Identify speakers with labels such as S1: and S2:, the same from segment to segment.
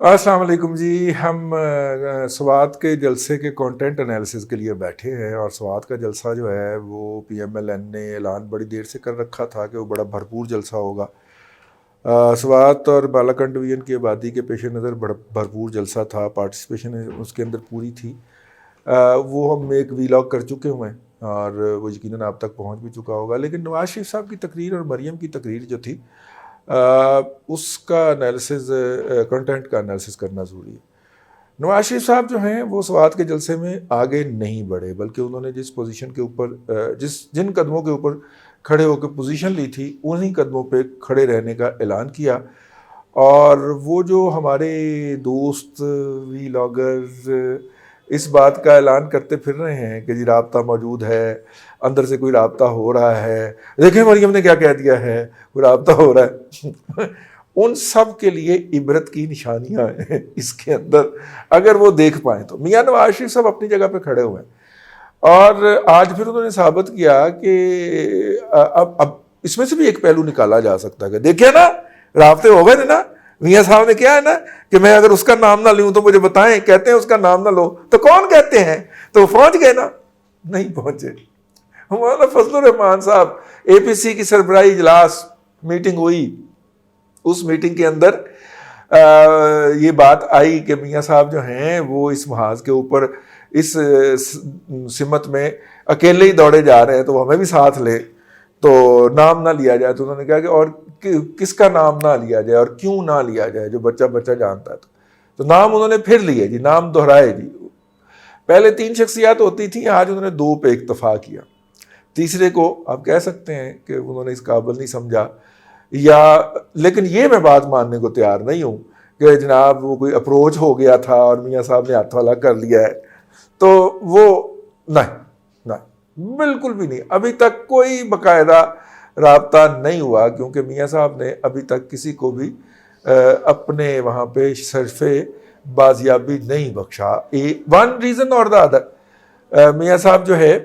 S1: السلام علیکم جی. ہم سوات کے جلسے کے کانٹینٹ انالیسز کے لیے بیٹھے ہیں، اور سوات کا جلسہ جو ہے وہ پی ایم ایل این نے اعلان بڑی دیر سے کر رکھا تھا کہ وہ بڑا بھرپور جلسہ ہوگا. سوات اور بالاکنڈ ڈویژن کی آبادی کے پیش نظر بھرپور جلسہ تھا، پارٹیسپیشن اس کے اندر پوری تھی. وہ ہم ایک ویلاگ کر چکے ہوئے ہیں اور وہ یقیناً آپ تک پہنچ بھی چکا ہوگا. لیکن نواز شریف صاحب کی تقریر اور مریم کی تقریر جو تھی اس کا انالیسز، کنٹینٹ کا انالیسز کرنا ضروری ہے. نواز شریف صاحب جو ہیں وہ سوات کے جلسے میں آگے نہیں بڑھے، بلکہ انہوں نے جس پوزیشن کے اوپر جن قدموں کے اوپر کھڑے ہو کے پوزیشن لی تھی انہی قدموں پہ کھڑے رہنے کا اعلان کیا. اور وہ جو ہمارے دوست ویلاگرز اس بات کا اعلان کرتے پھر رہے ہیں کہ جی رابطہ موجود ہے، اندر سے کوئی رابطہ ہو رہا ہے، دیکھیں مریم نے کیا کہہ دیا ہے، وہ رابطہ ہو رہا ہے ان سب کے لیے عبرت کی نشانیاں ہیں اس کے اندر، اگر وہ دیکھ پائیں تو. میاں نواز شریف صاحب اپنی جگہ پہ کھڑے ہوئے ہیں، اور آج پھر انہوں نے ثابت کیا کہ اب اس میں سے بھی ایک پہلو نکالا جا سکتا ہے کہ دیکھیں نا رابطے ہو گئے نا. میاں صاحب نے کیا ہے نا کہ میں اگر اس کا نام نہ لوں تو مجھے بتائیں، کہتے ہیں اس کا نام نہ لو تو کون کہتے ہیں، تو پہنچ گئے نا؟ نہیں پہنچے. مولانا فضل الرحمان صاحب اے پی سی کی سربراہی اجلاس میٹنگ ہوئی، اس میٹنگ کے اندر یہ بات آئی کہ میاں صاحب جو ہیں وہ اس محاذ کے اوپر اس سمت میں اکیلے ہی دوڑے جا رہے ہیں تو وہ ہمیں بھی ساتھ لے، تو نام نہ لیا جائے. تو انہوں نے کہا کہ اور کس کا نام نہ لیا جائے اور کیوں نہ لیا جائے، جو بچہ بچہ جانتا ہے. تو نام انہوں نے پھر لیے جی، نام دہرائے جی. پہلے 3 شخصیات ہوتی تھیں، آج انہوں نے 2 پہ اکتفا کیا. تیسرے کو آپ کہہ سکتے ہیں کہ انہوں نے اس قابل نہیں سمجھا، یا لیکن یہ میں بات ماننے کو تیار نہیں ہوں کہ جناب وہ کوئی اپروچ ہو گیا تھا اور میاں صاحب نے ہاتھ والا کر لیا ہے. تو وہ نہیں، بالکل بھی نہیں. ابھی تک کوئی باقاعدہ رابطہ نہیں ہوا، کیونکہ میاں صاحب نے ابھی تک کسی کو بھی اپنے وہاں پہ صرف بازیابی نہیں بخشا. ون ریزن اور دا ادر. میاں صاحب جو ہے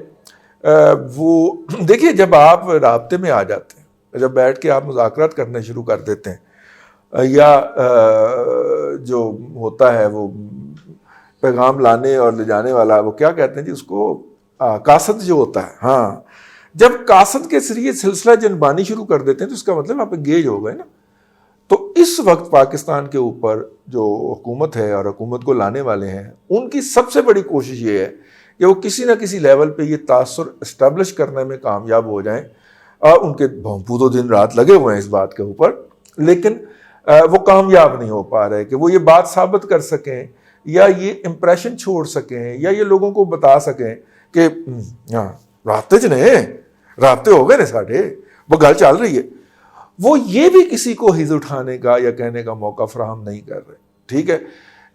S1: وہ دیکھیے، جب آپ رابطے میں آ جاتے ہیں، جب بیٹھ کے آپ مذاکرات کرنے شروع کر دیتے ہیں، یا جو ہوتا ہے وہ پیغام لانے اور لے جانے والا، وہ کیا کہتے ہیں جی اس کو، قاصد جو ہوتا ہے، ہاں، جب قاصد کے ذریعے سلسلہ جنبانی شروع کر دیتے ہیں تو اس کا مطلب آپ انگیج ہو گئے نا. تو اس وقت پاکستان کے اوپر جو حکومت ہے اور حکومت کو لانے والے ہیں، ان کی سب سے بڑی کوشش یہ ہے کہ وہ کسی نہ کسی لیول پہ یہ تاثر اسٹیبلش کرنے میں کامیاب ہو جائیں. ان کے بھونپو دن رات لگے ہوئے ہیں اس بات کے اوپر، لیکن وہ کامیاب نہیں ہو پا رہے کہ وہ یہ بات ثابت کر سکیں یا یہ امپریشن چھوڑ سکیں یا یہ لوگوں کو بتا سکیں کہ ہاں رابطے رابطے ہو گئے نا ساڑھے، وہ گل چل رہی ہے. وہ یہ بھی کسی کو ہز اٹھانے کا یا کہنے کا موقع فراہم نہیں کر رہے. ٹھیک ہے،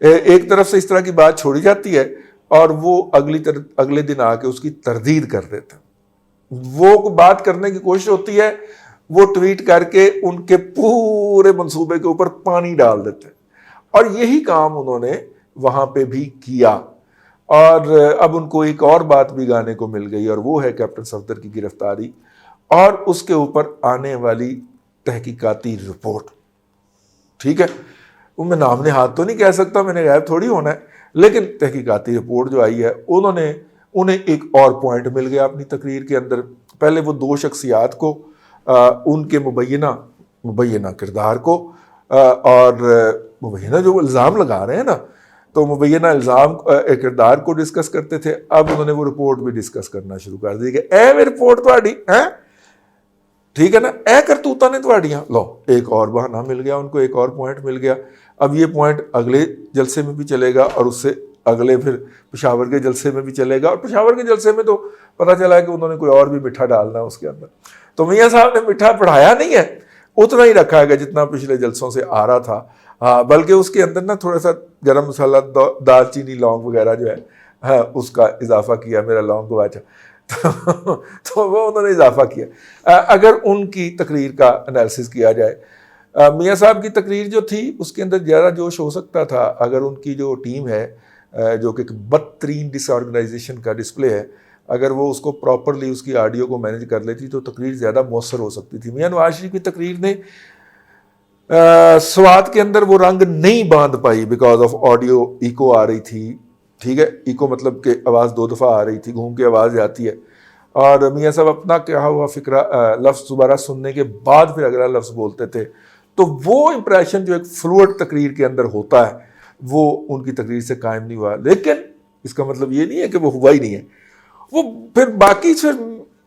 S1: ایک طرف سے اس طرح کی بات چھوڑی جاتی ہے اور وہ اگلے دن آ کے اس کی تردید کر دیتے ہیں. وہ بات کرنے کی کوشش ہوتی ہے، وہ ٹویٹ کر کے ان کے پورے منصوبے کے اوپر پانی ڈال دیتے ہیں. اور یہی کام انہوں نے وہاں پہ بھی کیا. اور اب ان کو ایک اور بات بھی گانے کو مل گئی، اور وہ ہے کیپٹن صفدر کی گرفتاری اور اس کے اوپر آنے والی تحقیقاتی رپورٹ. ٹھیک ہے، میں نام نہاد تو نہیں کہہ سکتا، میں نے غائب تھوڑی ہونا ہے، لیکن تحقیقاتی رپورٹ جو آئی ہے انہیں ایک اور پوائنٹ مل گیا اپنی تقریر کے اندر. پہلے وہ 2 شخصیات کو، ان کے مبینہ کردار کو، اور مبینہ جو الزام لگا رہے ہیں نا، تو مبینہ الزام کردار کو ڈسکس کرتے تھے. اب انہوں نے وہ رپورٹ بھی ڈسکس کرنا شروع کر دی کہ اے وہ رپورٹ تہاڈی ہے، ٹھیک ہے نا، اے کرتوتاں نے تہاڈیاں. لو ایک اور بہانہ مل گیا ان کو، ایک اور پوائنٹ مل گیا. اب یہ پوائنٹ اگلے جلسے میں بھی چلے گا اور اس سے اگلے پھر پشاور کے جلسے میں بھی چلے گا. اور پشاور کے جلسے میں تو پتہ چلا کہ انہوں نے کوئی اور بھی میٹھا ڈالنا اس کے اندر. تو میاں صاحب نے میٹھا پڑھایا نہیں ہے، اتنا ہی رکھا ہے جتنا پچھلے جلسوں سے آ رہا تھا. ہاں، بلکہ اس کے اندر نا تھوڑا سا گرم مسالہ، دال چینی، لونگ وغیرہ جو ہے، ہاں، اس کا اضافہ کیا. میرا لونگ گواچا تو وہ انہوں نے اضافہ کیا. اگر ان کی تقریر کا انالیسس کیا جائے، میاں صاحب کی تقریر جو تھی اس کے اندر زیادہ جوش ہو سکتا تھا اگر ان کی جو ٹیم ہے، جو کہ ایک بدترین ڈس آرگنائزیشن کا ڈسپلے ہے، اگر وہ اس کو پراپرلی اس کی آڈیو کو مینیج کر لیتی تو تقریر زیادہ مؤثر ہو سکتی تھی. میاں نواز شریف کی تقریر نے سوات کے اندر وہ رنگ نہیں باندھ پائی بیکاز آف آڈیو ایکو آ رہی تھی. ٹھیک ہے, ایکو مطلب کہ آواز 2 دفعہ آ رہی تھی, گھوم کے آواز جاتی ہے, اور میاں صاحب اپنا کیا ہوا فکرہ لفظ دوبارہ سننے کے بعد پھر اگلا لفظ بولتے تھے. تو وہ امپریشن جو ایک فلوئڈ تقریر کے اندر ہوتا ہے وہ ان کی تقریر سے قائم نہیں ہوا. لیکن اس کا مطلب یہ نہیں ہے کہ وہ ہوا ہی نہیں ہے. وہ پھر باقی پھر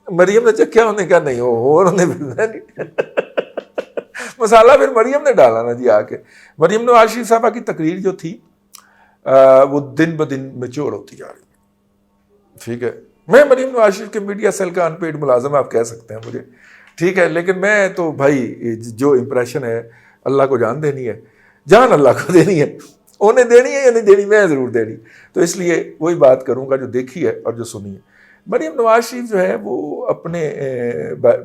S1: مریم نے چکھیا, انہوں نے کہا نہیں ہو, انہوں نے مسالہ پھر مریم نے ڈالا نا جی آ کے. مریم نواز شریف صاحبہ کی تقریر جو تھی وہ دن بدن میچور ہوتی جا رہی. ٹھیک ہے, میں مریم نواز شریف کے میڈیا سیل کا ان پیڈ ملازم آپ کہہ سکتے ہیں مجھے, ٹھیک ہے, لیکن میں تو بھائی جو امپریشن ہے اللہ کو جان دینی ہے, جان اللہ کو دینی ہے, انہیں دینی ہے یا نہیں دینی, میں ضرور دینی. تو اس لیے وہی بات کروں گا جو دیکھی ہے اور جو سنی ہے. مریم نواز شریف جو ہے وہ اپنے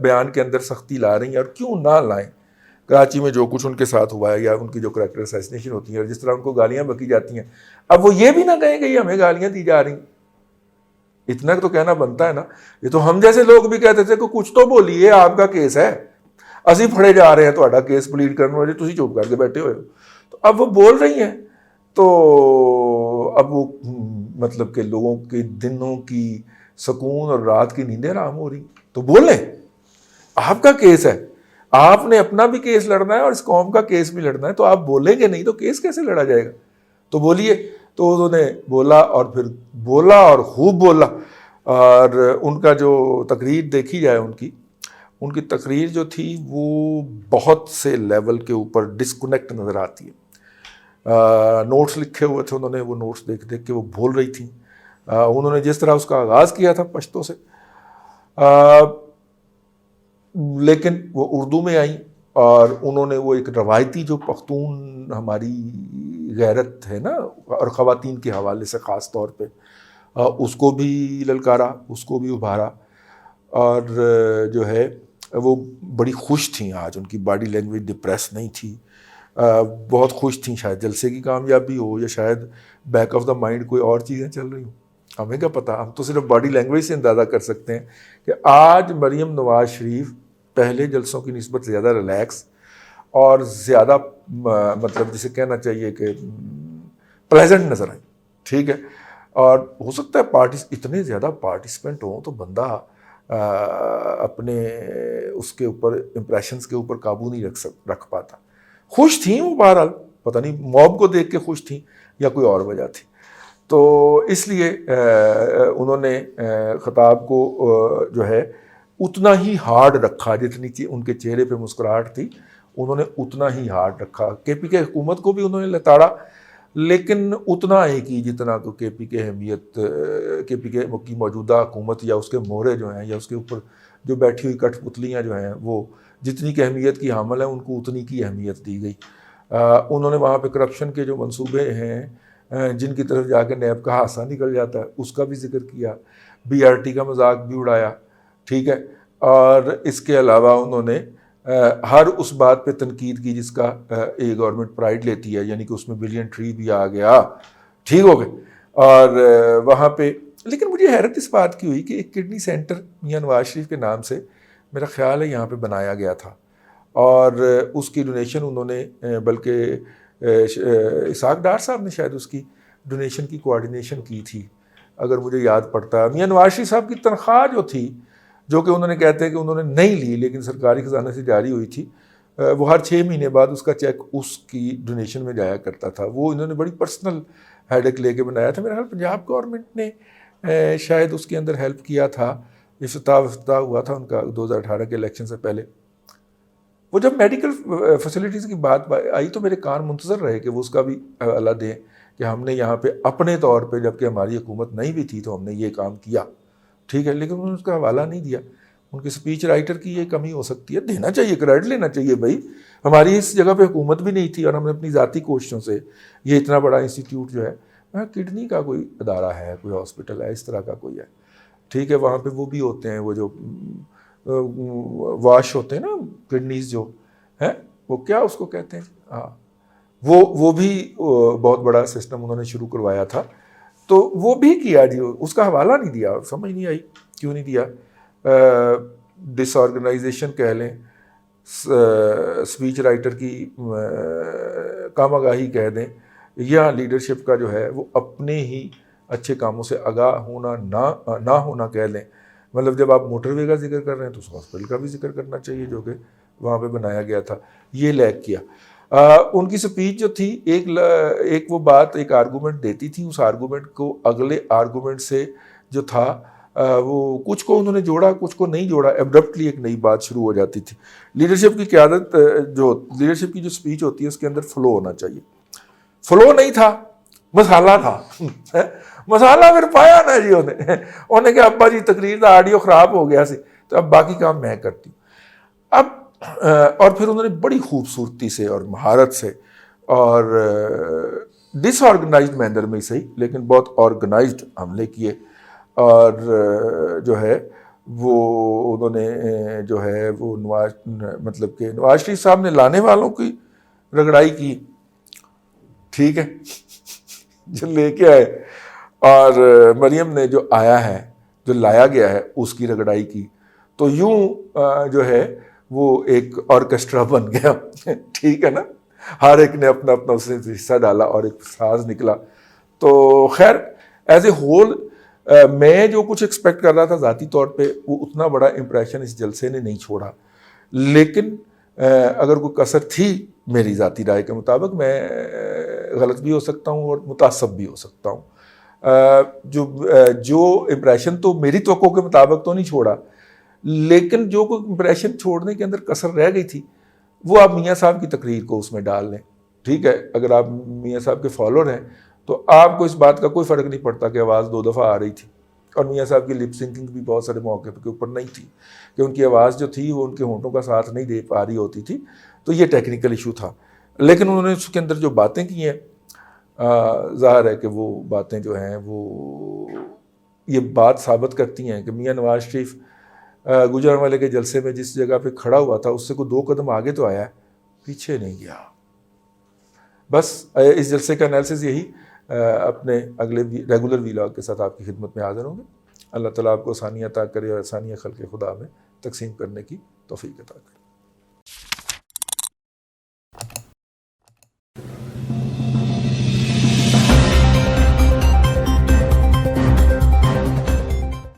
S1: بیان کے اندر سختی لا رہی ہیں, اور کیوں نہ لائیں. کراچی میں جو کچھ ان کے ساتھ ہوا ہے یا ان کی جو کریکٹر اسیسینیشن ہوتی ہے اور جس طرح ان کو گالیاں بکی جاتی ہیں, اب وہ یہ بھی نہ کہیں کہ یہ ہمیں گالیاں دی جا رہی ہیں. اتنا تو کہنا بنتا ہے نا. یہ تو ہم جیسے لوگ بھی کہتے تھے کہ کچھ تو بولیے, آپ کا کیس ہے, اسی پھڑے جا رہے ہیں تہاڈا کیس پلیڈ کرنے والے, تسی چپ کر کے بیٹھے ہوئے ہو. تو اب وہ بول رہی ہیں تو اب وہ مطلب کہ لوگوں کے دنوں کی سکون اور رات کی نیندیں حرام ہو رہی. تو بولیں, آپ کا کیس ہے, آپ نے اپنا بھی کیس لڑنا ہے اور اس قوم کا کیس بھی لڑنا ہے, تو آپ بولیں گے نہیں تو کیس کیسے لڑا جائے گا. تو بولیے. تو انہوں نے بولا اور پھر بولا اور خوب بولا. اور ان کا جو تقریر دیکھی جائے ان کی تقریر جو تھی وہ بہت سے لیول کے اوپر ڈسکنیکٹ نظر آتی ہے. نوٹس لکھے ہوئے تھے انہوں نے, وہ نوٹس دیکھ دیکھ کے وہ بول رہی تھیں. انہوں نے جس طرح اس کا آغاز کیا تھا پشتو سے, لیکن وہ اردو میں آئیں, اور انہوں نے وہ ایک روایتی جو پختون ہماری غیرت ہے نا, اور خواتین کے حوالے سے خاص طور پہ, اس کو بھی للکارا, اس کو بھی ابھارا. اور جو ہے وہ بڑی خوش تھیں آج, ان کی باڈی لینگویج ڈپریس نہیں تھی, بہت خوش تھیں. شاید جلسے کی کامیابی ہو یا شاید بیک آف دا مائنڈ کوئی اور چیزیں چل رہی ہوں, ہمیں کیا پتہ. ہم تو صرف باڈی لینگویج سے اندازہ کر سکتے ہیں کہ آج مریم نواز شریف پہلے جلسوں کی نسبت زیادہ ریلیکس اور زیادہ مطلب جسے کہنا چاہیے کہ پلیزنٹ نظر آئیں. ٹھیک ہے, اور ہو سکتا ہے اتنے زیادہ پارٹیسپینٹ ہوں تو بندہ اپنے اس کے اوپر امپریشنز کے اوپر قابو نہیں رکھ پاتا. خوش تھیں وہ بہرحال, پتہ نہیں موب کو دیکھ کے خوش تھیں یا کوئی اور وجہ تھی. تو اس لیے انہوں نے خطاب کو جو ہے اتنا ہی ہارڈ رکھا جتنی ان کے چہرے پہ مسکراہٹ تھی, انہوں نے اتنا ہی ہارڈ رکھا. کے پی کے حکومت کو بھی انہوں نے لتاڑا, لیکن اتنا ہی کی جتنا کو کے پی کے اہمیت, کے پی کے کی موجودہ حکومت یا اس کے مہرے جو ہیں یا اس کے اوپر جو بیٹھی ہوئی کٹھ پتلیاں جو ہیں وہ جتنی کی اہمیت کی حامل ہیں, ان کو اتنی کی اہمیت دی گئی. انہوں نے وہاں پہ کرپشن کے جو منصوبے ہیں جن کی طرف جا کے نیب کا ہاسا نکل جاتا ہے اس کا بھی ذکر کیا, بی آر ٹی کا مذاق بھی اڑایا. ٹھیک ہے, اور اس کے علاوہ انہوں نے ہر اس بات پہ تنقید کی جس کا ایک گورنمنٹ پرائیڈ لیتی ہے, یعنی کہ اس میں بلین ٹری بھی آ گیا. ٹھیک ہو گئے. اور وہاں پہ لیکن مجھے حیرت اس بات کی ہوئی کہ ایک کڈنی سینٹر میاں نواز شریف کے نام سے میرا خیال ہے یہاں پہ بنایا گیا تھا, اور اس کی ڈونیشن انہوں نے بلکہ اسحاق ڈار صاحب نے شاید اس کی ڈونیشن کی کوآرڈینیشن کی تھی اگر مجھے یاد پڑتا ہے. میاں نواز شریف صاحب کی تنخواہ جو تھی, جو کہ انہوں نے کہتے ہیں کہ انہوں نے نہیں لی لیکن سرکاری خزانہ سے جاری ہوئی تھی, وہ ہر 6 مہینے بعد اس کا چیک اس کی ڈونیشن میں جایا کرتا تھا. وہ انہوں نے بڑی پرسنل ہیڈک لے کے بنایا تھا. میرا خیال پنجاب گورنمنٹ نے شاید اس کے اندر ہیلپ کیا تھا. افتتاح ہوا تھا ان کا 2018 کے الیکشن سے پہلے. وہ جب میڈیکل فیسلٹیز کی بات آئی تو میرے کان منتظر رہے کہ وہ اس کا بھی حوالہ دیں کہ ہم نے یہاں پہ اپنے طور پہ, جب کہ ہماری حکومت نہیں بھی تھی تو ہم نے یہ کام کیا. ٹھیک ہے, لیکن انہوں نے اس کا حوالہ نہیں دیا. ان کے سپیچ رائٹر کی یہ کمی ہو سکتی ہے, دینا چاہیے, کریڈٹ لینا چاہیے. بھائی ہماری اس جگہ پہ حکومت بھی نہیں تھی اور ہم نے اپنی ذاتی کوششوں سے یہ اتنا بڑا انسٹیٹیوٹ جو ہے, کڈنی کا کوئی ادارہ ہے, کوئی ہاسپٹل ہے, اس طرح کا کوئی ہے. ٹھیک ہے, وہاں پہ وہ بھی ہوتے ہیں, وہ جو واش ہوتے ہیں نا کڈنیز جو ہیں, وہ کیا اس کو کہتے ہیں, ہاں, وہ بھی بہت بڑا سسٹم انہوں نے شروع کروایا تھا. تو وہ بھی کیا جی, اس کا حوالہ نہیں دیا. سمجھ نہیں آئی کیوں نہیں دیا. ڈس آرگنائزیشن کہہ لیں, اسپیچ رائٹر کی کام آگاہی کہہ دیں یا لیڈرشپ کا جو ہے وہ اپنے ہی اچھے کاموں سے آگاہ ہونا نہ ہونا کہہ لیں. مطلب جب آپ موٹر وے کا ذکر کر رہے ہیں تو اس ہاسپٹل کا بھی ذکر کرنا چاہیے جو کہ وہاں پہ بنایا گیا تھا. یہ لیک کیا. ان کی سپیچ جو تھی ایک وہ بات ایک آرگومنٹ دیتی تھی, اس آرگومنٹ کو اگلے آرگومنٹ سے جو تھا وہ کچھ کو انہوں نے جوڑا کچھ کو نہیں جوڑا, ایبرپٹلی ایک نئی بات شروع ہو جاتی تھی. لیڈرشپ کی قیادت لیڈرشپ کی جو سپیچ ہوتی ہے اس کے اندر فلو ہونا چاہیے. فلو نہیں تھا, مسالہ تھا. مسالہ پھر پایا نا جی انہوں نے کہ ابا جی تقریر کا آڈیو خراب ہو گیا سی تو اب باقی کام میں کرتی ہوں. اب اور پھر انہوں نے بڑی خوبصورتی سے اور مہارت سے اور ڈس آرگنائزڈ مینر میں صحیح لیکن بہت آرگنائزڈ حملے کیے, اور جو ہے وہ انہوں نے جو ہے وہ مطلب کہ نواز شریف صاحب نے لانے والوں کی رگڑائی کی, ٹھیک ہے, جو لے کے آئے, اور مریم نے جو آیا ہے جو لایا گیا ہے اس کی رگڑائی کی. تو یوں جو ہے وہ ایک آرکیسٹرا بن گیا, ٹھیک ہے نا, ہر ایک نے اپنا اپنا اس نے حصہ ڈالا اور ایک ساز نکلا. تو خیر ایز اے ہول میں جو کچھ ایکسپیکٹ کر رہا تھا ذاتی طور پہ وہ اتنا بڑا امپریشن اس جلسے نے نہیں چھوڑا, لیکن اگر کوئی کسر تھی میری ذاتی رائے کے مطابق, میں غلط بھی ہو سکتا ہوں اور متعصب بھی ہو سکتا ہوں, جو امپریشن تو میری توقع کے مطابق تو نہیں چھوڑا, لیکن جو کوئی امپریشن چھوڑنے کے اندر کسر رہ گئی تھی وہ آپ میاں صاحب کی تقریر کو اس میں ڈال لیں, ٹھیک ہے. اگر آپ میاں صاحب کے فالوور ہیں تو آپ کو اس بات کا کوئی فرق نہیں پڑتا کہ آواز 2 دفعہ آ رہی تھی, اور میاں صاحب کی لپ سنکنگ بھی بہت سارے موقع کے اوپر نہیں تھی کہ ان کی آواز جو تھی وہ ان کے ہونٹوں کا ساتھ نہیں دے پا رہی ہوتی تھی, تو یہ ٹیکنیکل ایشو تھا. لیکن انہوں نے اس کے اندر جو باتیں کی ہیں ظاہر ہے کہ وہ باتیں جو ہیں وہ یہ بات ثابت کرتی ہیں کہ میاں نواز شریف گجرانوالے کے جلسے میں جس جگہ پہ کھڑا ہوا تھا اس سے کوئی 2 قدم آگے تو آیا ہے, پیچھے نہیں گیا. بس اس جلسے کا انالیسس یہی اپنے اگلے ریگولر ویلاگ کے ساتھ آپ کی خدمت میں حاضر ہوں گے. اللہ تعالیٰ آپ کو آسانی عطا کرے اور آسانی خلق خدا میں تقسیم کرنے کی توفیق عطا کرے.